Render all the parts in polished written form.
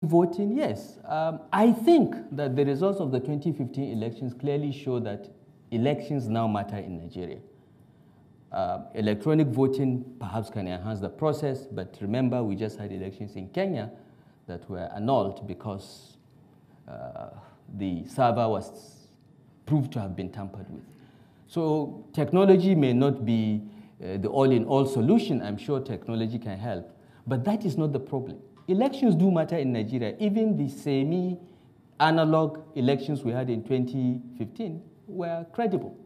Voting, yes. I think that the results of the 2015 elections clearly show that elections now matter in Nigeria. Electronic voting perhaps can enhance the process, but remember we just had elections in Kenya that were annulled because the server was proved to have been tampered with. So technology may not be the all-in-all solution. I'm sure technology can help, but that is not the problem. Elections do matter in Nigeria. Even the semi-analog elections we had in 2015 were credible.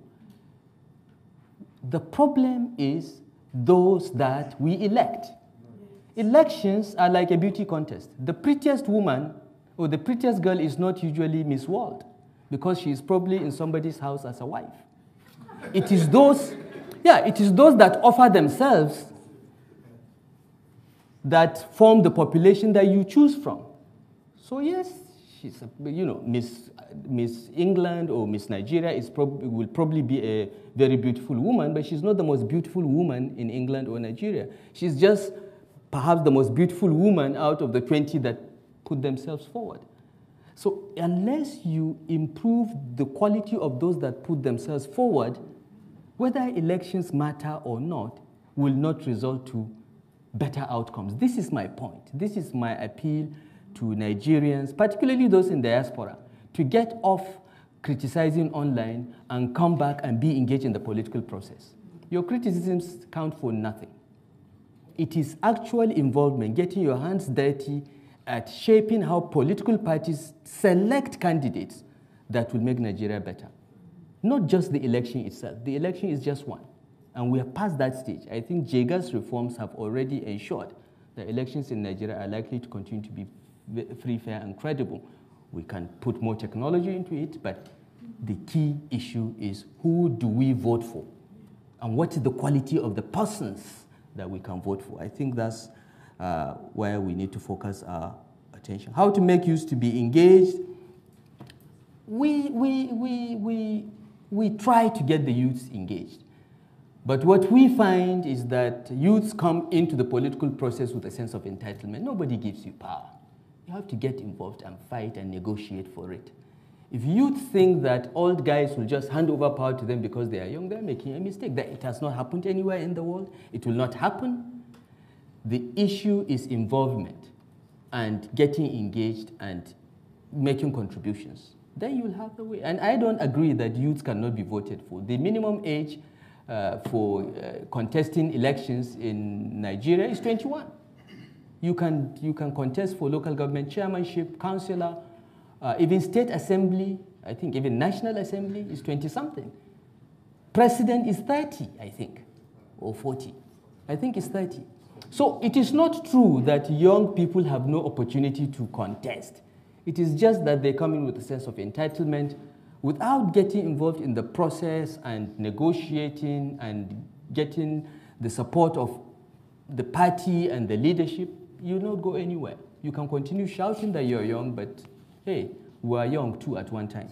The problem is those that we elect. Elections are like a beauty contest. The prettiest woman or the prettiest girl is not usually Miss World because she is probably in somebody's house as a wife. It is those that offer themselves that form the population that you choose from. So yes, she's Miss England or Miss Nigeria will probably be a very beautiful woman, but she's not the most beautiful woman in England or Nigeria. She's just perhaps the most beautiful woman out of the 20 that put themselves forward. So unless you improve the quality of those that put themselves forward, whether elections matter or not will not result to better outcomes. This is my point. This is my appeal to Nigerians, particularly those in diaspora, to get off criticizing online and come back and be engaged in the political process. Your criticisms count for nothing. It is actual involvement, getting your hands dirty at shaping how political parties select candidates that will make Nigeria better. Not just the election itself. The election is just one. And we are past that stage. I think JEGA's reforms have already ensured that elections in Nigeria are likely to continue to be free, fair, and credible. We can put more technology into it, but the key issue is who do we vote for? And what is the quality of the persons that we can vote for? I think that's where we need to focus our attention. How to make youth to be engaged? We try to get the youths engaged. But what we find is that youths come into the political process with a sense of entitlement. Nobody gives you power. You have to get involved and fight and negotiate for it. If youth think that old guys will just hand over power to them because they are young, they're making a mistake. That it has not happened anywhere in the world. It will not happen. The issue is involvement and getting engaged and making contributions. Then you'll have the way. And I don't agree that youths cannot be voted for. The minimum age for contesting elections in Nigeria is 21. You can contest for local government chairmanship, councillor, even state assembly. I think even national assembly is 20-something. President is 30, I think, or 40. I think it's 30. So it is not true that young people have no opportunity to contest. It is just that they come in with a sense of entitlement without getting involved in the process and negotiating and getting the support of the party and the leadership. You will not go anywhere. You can continue shouting that you're young, but hey, we are young too at one time.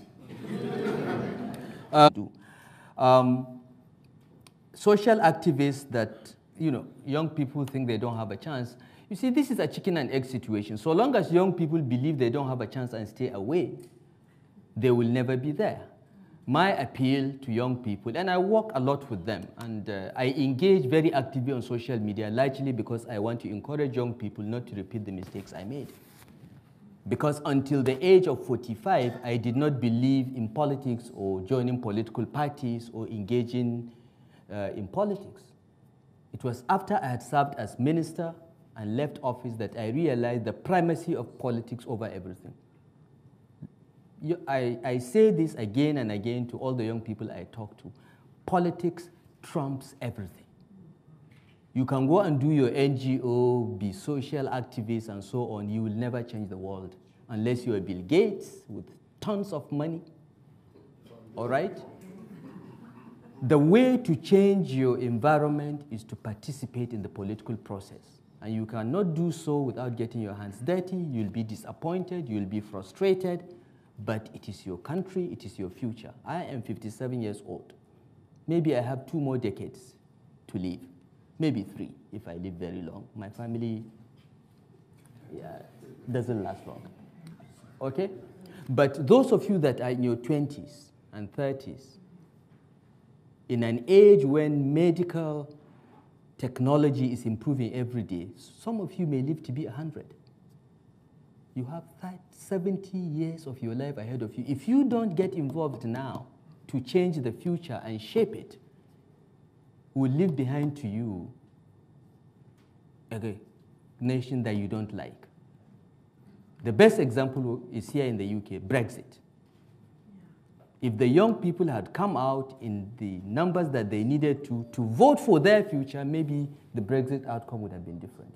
Social activists that, young people think they don't have a chance. You see, this is a chicken and egg situation. So long as young people believe they don't have a chance and stay away, they will never be there. My appeal to young people, and I work a lot with them, and I engage very actively on social media, largely because I want to encourage young people not to repeat the mistakes I made. Because until the age of 45, I did not believe in politics or joining political parties or engaging in politics. It was after I had served as minister and left office that I realized the primacy of politics over everything. I say this again and again to all the young people I talk to. Politics trumps everything. You can go and do your NGO, be social activists and so on. You will never change the world unless you are Bill Gates with tons of money. All right? The way to change your environment is to participate in the political process. And you cannot do so without getting your hands dirty. You'll be disappointed. You'll be frustrated. But it is your country. It is your future. I am 57 years old. Maybe I have 2 more decades to live. Maybe 3 if I live very long. My family, yeah, doesn't last long. Okay? But those of you that are in your 20s and 30s, in an age when medical technology is improving every day, some of you may live to be 100. You have 70 years of your life ahead of you. If you don't get involved now to change the future and shape it, will leave behind to you a nation that you don't like. The best example is here in the UK, Brexit. If the young people had come out in the numbers that they needed to vote for their future, maybe the Brexit outcome would have been different.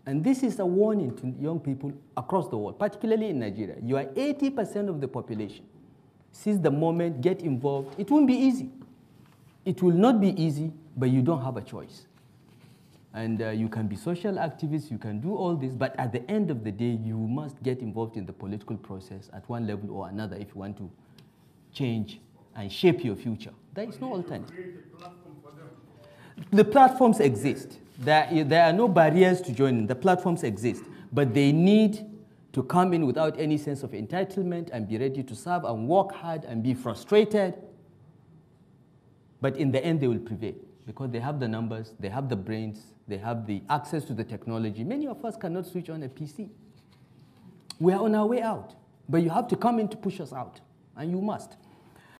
And this is a warning to young people across the world, particularly in Nigeria. You are 80% of the population. Since the moment, get involved. It won't be easy. It will not be easy, but you don't have a choice. And you can be social activists, you can do all this, but at the end of the day, you must get involved in the political process at one level or another if you want to change and shape your future. There is no alternative. The platforms exist. There are no barriers to joining. The platforms exist, but they need to come in without any sense of entitlement and be ready to serve and work hard and be frustrated. But in the end, they will prevail because they have the numbers, they have the brains, they have the access to the technology. Many of us cannot switch on a PC. We are on our way out, but you have to come in to push us out, and you must.